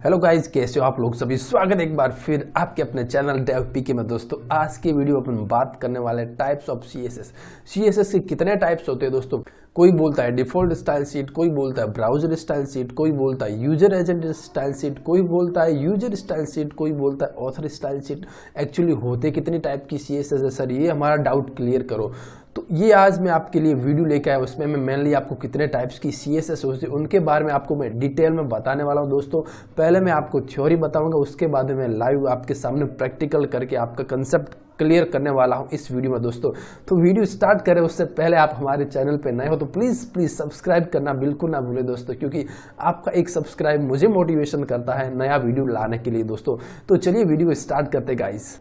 Hello guys, कैसे हो आप लोग सभी। स्वागत है एक बार फिर आपके अपने चैनल डेव पीके में। दोस्तों आज की वीडियो अपन बात करने वाले टाइप्स ऑफ सीएसएस के कितने टाइप्स होते हैं दोस्तों। कोई बोलता है डिफॉल्ट स्टाइल शीट, कोई बोलता है ब्राउजर स्टाइल शीट, कोई बोलता है यूजर एजेंट स्टाइल शीट, कोई बोलता है यूजर स्टाइल शीट, कोई बोलता है ऑथर स्टाइल शीट। एक्चुअली होते कितनी टाइप की सीएसएस है सर, ये हमारा डाउट क्लियर करो। तो ये आज मैं आपके लिए वीडियो लेके आया, उसमें मैं मेनली आपको कितने टाइप्स की सीएसएस होती है उनके बारे में आपको मैं डिटेल में बताने वाला हूँ दोस्तों। पहले मैं आपको थ्योरी बताऊंगा, उसके बाद मैं लाइव आपके सामने प्रैक्टिकल करके आपका कंसेप्ट क्लियर करने वाला हूं इस वीडियो में दोस्तों। तो वीडियो स्टार्ट करें उससे पहले आप हमारे चैनल पे नए हो तो प्लीज सब्सक्राइब करना बिल्कुल ना भूलें दोस्तों, क्योंकि आपका एक सब्सक्राइब मुझे मोटिवेशन करता है नया वीडियो लाने के लिए दोस्तों। तो चलिए वीडियो स्टार्ट करते गाइस।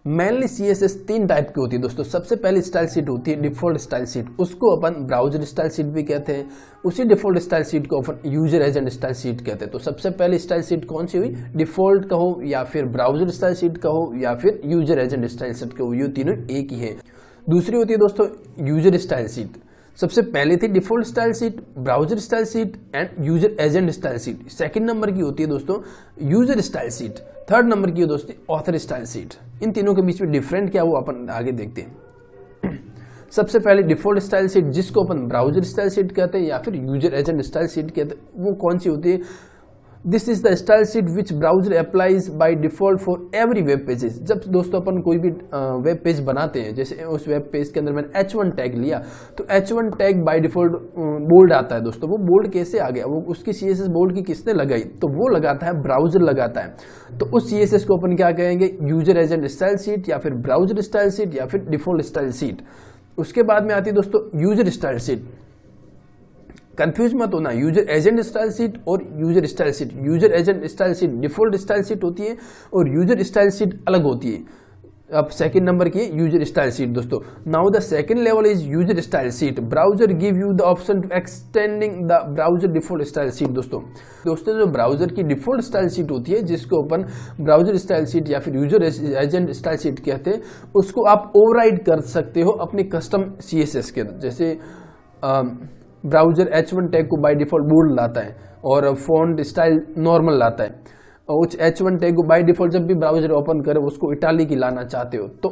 मेनली सीएसएस तीन टाइप की होती है दोस्तों। सबसे पहली स्टाइल शीट होती है डिफॉल्ट स्टाइल शीट, उसको अपन ब्राउजर स्टाइल शीट भी कहते हैं। उसी डिफॉल्ट स्टाइल शीट को अपन यूजर एजेंट स्टाइल शीट कहते हैं। तो सबसे पहली स्टाइल शीट कौन सी हुई, डिफॉल्ट कहो या फिर ब्राउजर स्टाइल शीट कहो या फिर यूजर एजेंट स्टाइल शीट कहो, ये तीनों एक ही है। दूसरी होती है दोस्तों यूजर स्टाइल शीट। सबसे पहले थी default style sheet, browser style sheet and user agent style sheet. Second number की होती है दोस्तों user style sheet. Third number की है दोस्तों ऑथर स्टाइल शीट। इन तीनों के बीच में डिफरेंट क्या वो अपन आगे देखते हैं। सबसे पहले डिफॉल्ट स्टाइल शीट, जिसको अपन ब्राउजर स्टाइल शीट कहते हैं या फिर यूजर एजेंट स्टाइल शीट कहते हैं, वो कौन सी होती है। This is the style sheet which browser applies by default for every web pages. जब दोस्तों अपन कोई भी वेब पेज बनाते हैं, जैसे उस वेब पेज के अंदर मैंने H1 टैग लिया, तो H1 tag by default bold आता है दोस्तों। वो बोल्ड कैसे आ गया, वो उसकी सीएसएस बोल्ड की किसने लगाई, तो वो लगाता है ब्राउजर लगाता है। तो उस सीएसएस को अपन क्या कहेंगे, यूजर एजेंट स्टाइल शीट या फिर ब्राउजर स्टाइल शीट या फिर डिफॉल्ट स्टाइल शीट। उसके बाद में आती है दोस्तों यूजर स्टाइल शीट। कंफ्यूज मत होना, यूजर एजेंट स्टाइल शीट और user style sheet. User agent style sheet default style sheet होती है और यूजर स्टाइल शीट अलग होती है। अब सेकंड नंबर की यूजर स्टाइल शीट दोस्तों। Now the second level is user style sheet. Browser give you the option to extending the browser default style sheet. दोस्तों जो ब्राउजर की डिफॉल्ट स्टाइल शीट होती है, जिसको अपन ब्राउजर स्टाइल शीट या फिर यूजर एजेंट स्टाइल शीट कहते हैं, उसको आप ओवरराइड कर सकते हो अपने कस्टम सीएसएस के। जैसे ब्राउजर H1 टैग को बाय डिफॉल्ट बोल्ड लाता है और फॉन्ट स्टाइल नॉर्मल लाता है। और उस H1 टैग को बाय डिफॉल्ट जब भी ब्राउजर ओपन करे उसको इटालिक की लाना चाहते हो, तो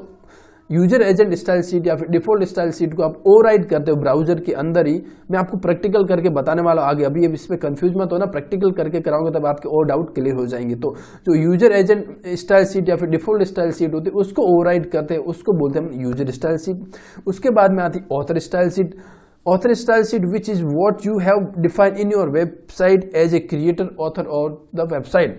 यूजर एजेंट स्टाइल शीट या फिर डिफॉल्ट स्टाइल शीट को आप ओवरराइड करते हो ब्राउजर के अंदर ही। मैं आपको प्रैक्टिकल करके बताने वाला हूं आगे, अभी इसमें कंफ्यूज मत होना, प्रैक्टिकल करके कराऊंगा तब आपके और डाउट क्लियर हो जाएंगे। तो जो यूजर एजेंट स्टाइल शीट या फिर डिफॉल्ट स्टाइल शीट होती है उसको ओवरराइड करते हैं, उसको बोलते हैं हम यूजर स्टाइल शीट। उसके बाद में आती है author style sheet. Author style sheet, which is what you have defined in your website as a creator, author of the website।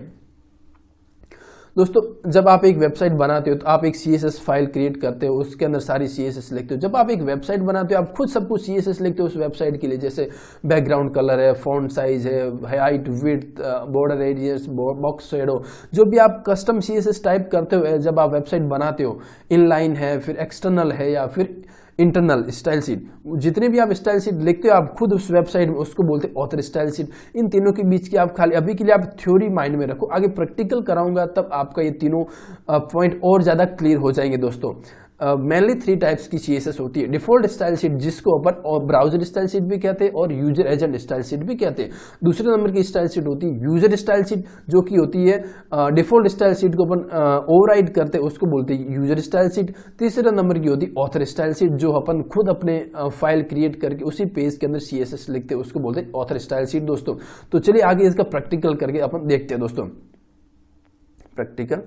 दोस्तों जब आप एक वेबसाइट बनाते हो तो आप एक सीएसएस फाइल क्रिएट करते हो, उसके अंदर सारी सीएसएस लिखते हो। जब आप एक वेबसाइट बनाते हो आप खुद सब कुछ सीएसएस लिखते हो उस वेबसाइट के लिए, जैसे बैकग्राउंड कलर है, फॉन्ट साइज है, height, width, border radius, box shadow, जो भी आप कस्टम सीएसएस टाइप करते हो जब आप वेबसाइट बनाते हो। इनलाइन है, फिर एक्सटर्नल है या फिर इंटरनल स्टाइल शीट, जितने भी आप स्टाइल शीट लिखते हो आप खुद उस वेबसाइट में, उसको बोलते हैं ऑथर स्टाइल शीट। इन तीनों के बीच की आप खाली अभी के लिए आप थ्योरी माइंड में रखो, आगे प्रैक्टिकल कराऊंगा तब आपका ये तीनों पॉइंट और ज्यादा क्लियर हो जाएंगे दोस्तों। मेनली थ्री टाइप्स की सीएसएस होती है। डिफॉल्ट स्टाइल शीट, जिसको अपन और ब्राउजर स्टाइल शीट भी कहते हैं और यूजर एजेंट स्टाइल शीट भी कहते हैं। दूसरे नंबर की स्टाइल शीट होती है यूजर स्टाइल शीट, जो कि होती है डिफॉल्ट स्टाइल शीट को अपन ओवरराइड करते हैं, उसको बोलते हैं यूजर स्टाइल शीट। तीसरे नंबर की होती है ऑथर स्टाइल शीट, जो अपन खुद अपने फाइल क्रिएट करके उसी पेज के अंदर सीएसएस लिखते हैं, उसको बोलते हैं ऑथर स्टाइल शीट दोस्तों। तो चलिए आगे इसका प्रैक्टिकल करके अपन देखते हैं दोस्तों। प्रैक्टिकल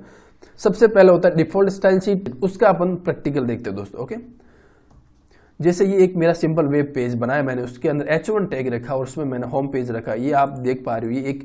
सबसे पहले होता है डिफॉल्ट स्टाइल शीट, उसका अपन प्रैक्टिकल देखते हैं दोस्तों। ओके, जैसे ये एक मेरा सिंपल वेब पेज बनाया मैंने, उसके अंदर H1 टैग रखा और उसमें मैंने होम पेज रखा। ये आप देख पा रहे हो, ये एक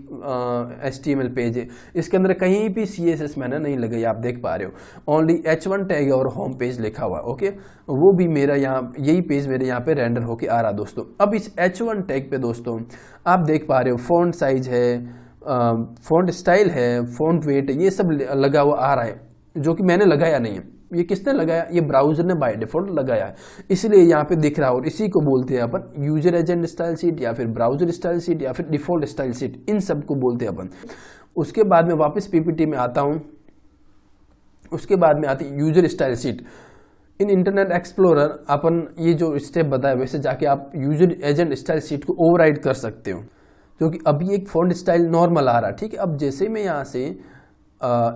HTML पेज है, इसके अंदर कहीं भी CSS मैंने नहीं लगाई, आप देख पा रहे हो। ओनली H1 टैग और होम पेज लिखा हुआ। ओके, वो भी मेरा यहाँ, यही पेज मेरे यहाँ पे रेंडर होके आ रहा दोस्तों। अब इस H1 टैग पे दोस्तों आप देख पा रहे हो फॉन्ट साइज है, फॉन्ट स्टाइल है, फॉन्ट वेट, ये सब लगा हुआ आ रहा है, जो कि मैंने लगाया नहीं है। ये किसने लगाया, ये ब्राउजर ने बाय डिफॉल्ट लगाया है, इसलिए यहाँ पे दिख रहा है। और इसी को बोलते हैं अपन यूजर एजेंट स्टाइल शीट या फिर ब्राउजर स्टाइल शीट या फिर डिफॉल्ट स्टाइल शीट, इन सब को बोलते हैं अपन। उसके बाद में वापस पीपीटी में आता हूँ, उसके बाद में आती है यूजर स्टाइल शीट। इन इंटरनेट एक्सप्लोरर अपन ये जो स्टेप बताया वैसे जाके आप यूजर एजेंट स्टाइल शीट को ओवरराइड कर सकते हो। जो कि अभी एक फॉन्ट स्टाइल नॉर्मल आ रहा है, ठीक है। अब जैसे मैं यहाँ से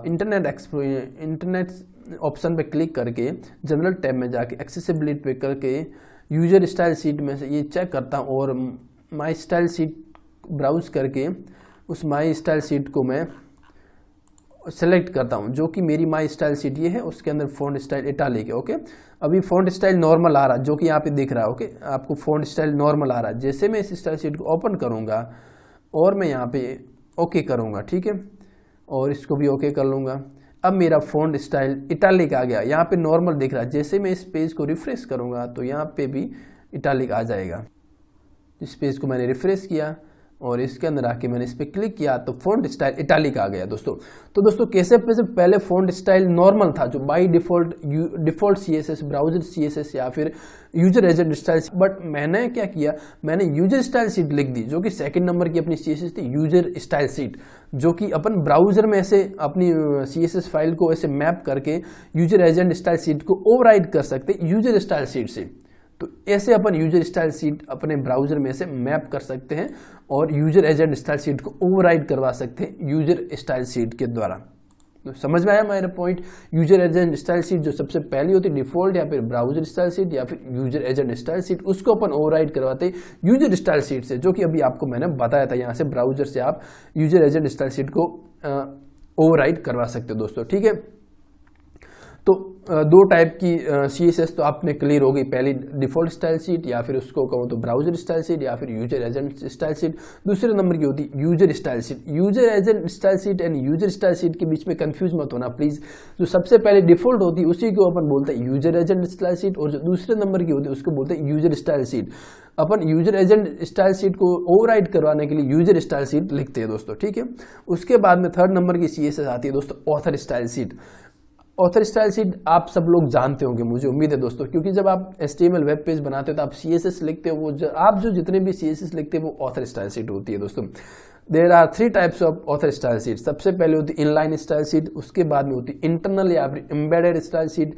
इंटरनेट ऑप्शन पे क्लिक करके जनरल टैब में जाके एक्सेसिबिलिटी पे करके यूजर स्टाइल शीट में से ये चेक करता हूँ और माई स्टाइल शीट ब्राउज करके उस माई स्टाइल शीट को मैं सेलेक्ट करता हूँ, जो कि मेरी माई स्टाइल शीट ये है, उसके अंदर फॉन्ट स्टाइल इटालिक है। ओके, अभी फॉन्ट स्टाइल नॉर्मल आ रहा है, जो कि यहाँ पे दिख रहा है। ओके, आपको फॉन्ट स्टाइल नॉर्मल आ रहा है। जैसे मैं इस स्टाइल शीट को ओपन करूँगा और मैं यहाँ पे ओके करूँगा, ठीक है, और इसको भी ओके कर लूँगा। अब मेरा फॉन्ट स्टाइल इटालिक आ गया, यहाँ पे नॉर्मल दिख रहा है। जैसे मैं इस पेज को रिफ्रेश करूँगा तो यहाँ पे भी इटालिक आ जाएगा। इस पेज को मैंने रिफ्रेश किया और इसके अंदर आके मैंने इस पर क्लिक किया तो फॉन्ट स्टाइल इटालिक आ गया दोस्तों। तो दोस्तों कैसे पहले फॉन्ट स्टाइल नॉर्मल था, जो by default CSS, browser CSS या फिर यूजर एजेंट स्टाइल, बट मैंने क्या किया, मैंने यूजर स्टाइल शीट लिख दी, जो कि सेकंड नंबर की अपनी सीएसएस थी, यूजर स्टाइल शीट, जो कि अपन ब्राउजर में ऐसे अपनी सीएसएस फाइल को ऐसे मैप करके यूजर एजेंट स्टाइल शीट को ओवरराइड कर सकते यूजर स्टाइल शीट से। तो ऐसे अपन यूजर स्टाइल शीट अपने ब्राउजर में से मैप कर सकते हैं और यूजर एजेंट स्टाइल शीट को ओवरराइड करवा सकते हैं यूजर स्टाइल शीट के द्वारा। तो समझ में आया मेरा point? User agent style sheet जो सबसे पहली होती है डिफॉल्ट, या फिर ब्राउजर स्टाइल शीट या फिर यूजर एजेंट स्टाइल शीट, उसको अपन ओवरराइड करवाते यूजर स्टाइल शीट से, जो कि अभी आपको मैंने बताया था। यहाँ से ब्राउजर से आप यूजर एजेंट स्टाइल शीट को ओवरराइड करवा सकते हो दोस्तों, ठीक है। तो दो टाइप की सीएसएस तो आपने क्लियर हो गई, पहली डिफॉल्ट स्टाइल शीट या फिर उसको कहूँ तो ब्राउजर स्टाइल शीट या फिर यूजर एजेंट स्टाइल शीट। दूसरे नंबर की होती है user style sheet. User agent style sheet and user style sheet के बीच में कंफ्यूज मत होना प्लीज। जो सबसे पहले डिफॉल्ट होती है उसी को अपन बोलते हैं यूजर एजेंट स्टाइल शीट, और जो दूसरे नंबर की होती है उसको बोलते हैं यूजर स्टाइल शीट। अपन यूजर एजेंट स्टाइल शीट को ओवरराइड करवाने के लिए यूजर स्टाइल शीट लिखते हैं दोस्तों, ठीक है। उसके बाद में थर्ड नंबर की सीएसएस आती है दोस्तों author style sheet. Author style sheet आप सब लोग जानते होंगे, मुझे उम्मीद है दोस्तों, क्योंकि जब आप HTML वेब पेज बनाते हो तो आप CSS लिखते हो, वो आप जो जितने भी CSS लिखते हो वो ऑथर स्टाइल शीट होती है दोस्तों। There are 3 types of author style sheet. सबसे पहले होती है इनलाइन स्टाइल शीट, उसके बाद में होती है इंटरनल या फिर एम्बेडेड स्टाइल शीट,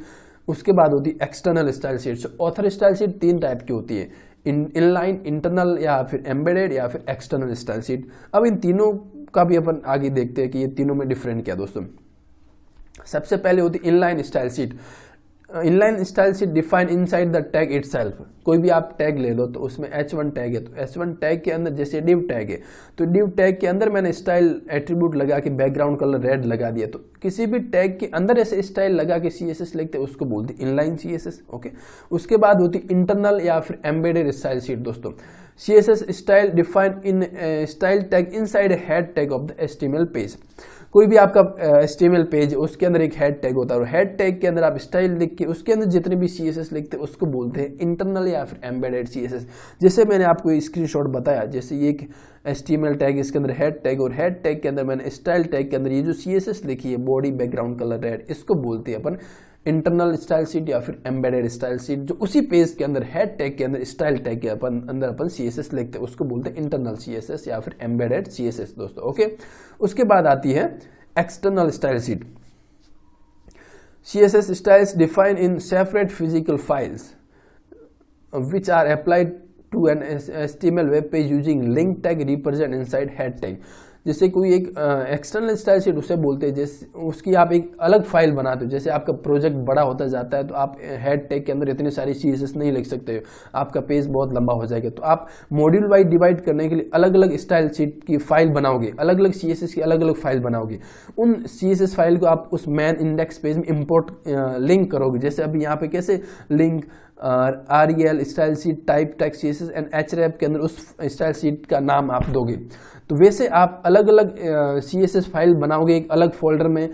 उसके बाद होती है external style sheet. Author style sheet 3 type की होती है, इनलाइन, इंटरनल या फिर एम्बेडेड या फिर एक्सटर्नल स्टाइल शीट। अब इन तीनों का भी अपन आगे देखते हैं कि ये तीनों में डिफरेंट क्या दोस्तों। सबसे पहले होती inline style sheet. Inline style sheet define inside the tag itself. कोई भी आप टैग ले लो तो उसमें H1 टैग है, तो H1 टैग के अंदर जैसे डिव टैग है तो डिव टैग के अंदर मैंने स्टाइल एट्रीब्यूट लगा के बैकग्राउंड कलर रेड लगा दिया, तो किसी भी टैग के अंदर ऐसे स्टाइल लगा के CSS लिखते हैं उसको बोलते हैं इनलाइन CSS। ओके, उसके बाद होती इंटरनल या फिर एम्बेडेड स्टाइल शीट दोस्तों। CSS style define in style tag inside head tag of the HTML page. कोई भी आपका HTML पेज उसके अंदर एक हेड टैग होता है और हेड टैग के अंदर आप स्टाइल लिख के उसके अंदर जितने भी CSS लिखते हैं उसको बोलते हैं इंटरनल या फिर एम्बेडेड CSS। जैसे मैंने आपको स्क्रीनशॉट बताया, जैसे ये एक HTML टैग, इसके अंदर हेड टैग, और हेड टैग के अंदर मैंने स्टाइल टैग के अंदर ये जो CSS लिखी है बॉडी बैकग्राउंड कलर रेड, इसको बोलते हैं अपन इंटरनल स्टाइल शीट या फिर एम्बेडेड स्टाइल शीट। जो उसी पेज के अंदर हेड टैग के अंदर स्टाइल टैग के अंदर अपन CSS लिखते हैं उसको बोलते हैं इंटरनल CSS या फिर एम्बेडेड CSS दोस्तों। ओके, उसके बाद आती है external style sheet. CSS styles defined in separate physical files which are applied to an HTML web page using link tag represent inside head tag। जैसे कोई एक एक्सटर्नल स्टाइल शीट उसे बोलते हैं, जैसे उसकी आप एक अलग फाइल बनाते हो। जैसे आपका प्रोजेक्ट बड़ा होता जाता है तो आप हेड टैग के अंदर इतनी सारी CSS नहीं लिख सकते हो, आपका पेज बहुत लंबा हो जाएगा, तो आप मॉड्यूल वाइज डिवाइड करने के लिए अलग अलग स्टाइल शीट की फाइल बनाओगे, अलग अलग CSS की अलग अलग फाइल बनाओगे। उन CSS फाइल को आप उस मेन इंडेक्स पेज में इंपोर्ट लिंक करोगे। जैसे अभी यहाँ पे कैसे link REL style sheet type tag CSS and href के अंदर उस स्टाइल शीट का नाम आप दोगे, तो वैसे आप अलग अलग CSS फाइल बनाओगे एक अलग फोल्डर में,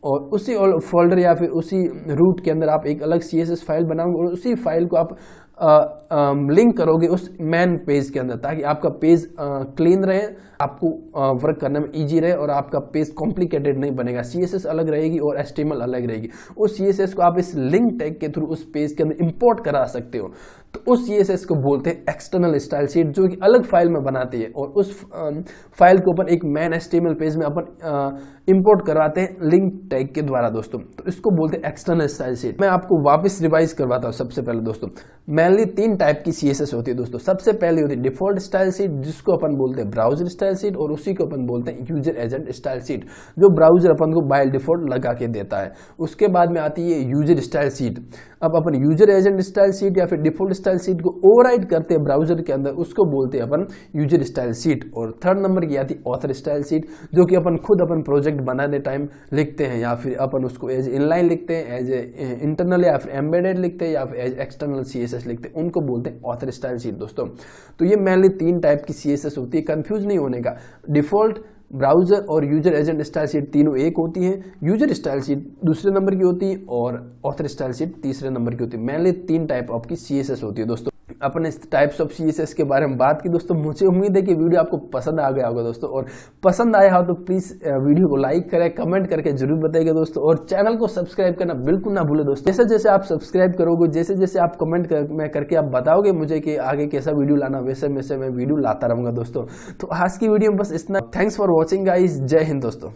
और उसी फोल्डर या फिर उसी रूट के अंदर आप एक अलग CSS फाइल बनाओगे और उसी फाइल को आप लिंक करोगे उस मेन पेज के अंदर, ताकि आपका पेज क्लीन रहे, आपको वर्क करने में इजी रहे और आपका पेज कॉम्प्लिकेटेड नहीं बनेगा। CSS अलग रहेगी और HTML अलग रहेगी। उस CSS को आप इस लिंक टैग के थ्रू उस पेज के अंदर इंपोर्ट करा सकते हो। तो उस CSS को बोलते हैं एक्सटर्नल स्टाइल शीट, जो कि अलग फाइल में बनाती है और उस फाइल को अपन एक मेन HTML पेज में अपन इंपोर्ट करवाते हैं लिंक टैग के द्वारा दोस्तों। तो इसको बोलते हैं एक्सटर्नल स्टाइल शीट। मैं आपको वापस रिवाइज करवाता हूँ। सबसे पहले दोस्तों मेनली 3 टाइप की CSS होती है दोस्तों। सबसे पहले होती है डिफॉल्ट स्टाइल शीट, जिसको अपन बोलते हैं ब्राउजर स्टाइल शीट, और उसी को अपन बोलते हैं यूजर एजेंट स्टाइल शीट, जो ब्राउजर अपन को बाय डिफॉल्ट लगा के देता है। उसके बाद में आती है यूजर स्टाइल शीट। अब अपन यूजर एजेंट स्टाइल शीट या फिर डिफॉल्ट स्टाइल शीट को ओवरराइड करते हैं ब्राउजर के अंदर, उसको बोलते हैं अपन यूजर स्टाइल शीट। और थर्ड नंबर की आती है ऑथर स्टाइल शीट, जो कि अपन खुद अपन प्रोजेक्ट बनाने टाइम लिखते हैं, या फिर अपन उसको एज इनलाइन लिखते हैं, एज इंटरनल या फिर एम्बेडेड लिखते हैं, या फिर एज एक्सटर्नल CSS लिखते हैं, उनको बोलते हैं ऑथर स्टाइल शीट दोस्तों। तो ये मेनली 3 टाइप की CSS होती है, कंफ्यूज नहीं होने का। डिफॉल्ट, ब्राउजर और यूजर एजेंट स्टाइल शीट तीनों एक होती हैं। यूजर स्टाइल शीट दूसरे नंबर की होती है और ऑथर स्टाइल शीट तीसरे नंबर की होती है। मेनली 3 टाइप ऑफ की CSS होती है दोस्तों। अपने टाइप्स ऑफ CSS के बारे में बात की दोस्तों। मुझे उम्मीद है कि वीडियो आपको पसंद आ गया होगा दोस्तों, और पसंद आया हो तो प्लीज वीडियो को लाइक करें, कमेंट करके जरूर बताइएगा दोस्तों, और चैनल को सब्सक्राइब करना बिल्कुल ना भूले दोस्तों। जैसे जैसे आप सब्सक्राइब करोगे, जैसे जैसे आप कमेंट करके आप बताओगे मुझे कि आगे कैसा वीडियो लाना, वैसे वैसे मैं वीडियो लाता रहूंगा दोस्तों। तो आज की वीडियो में बस इतना। Thanks for watching guys. जय हिंद दोस्तों।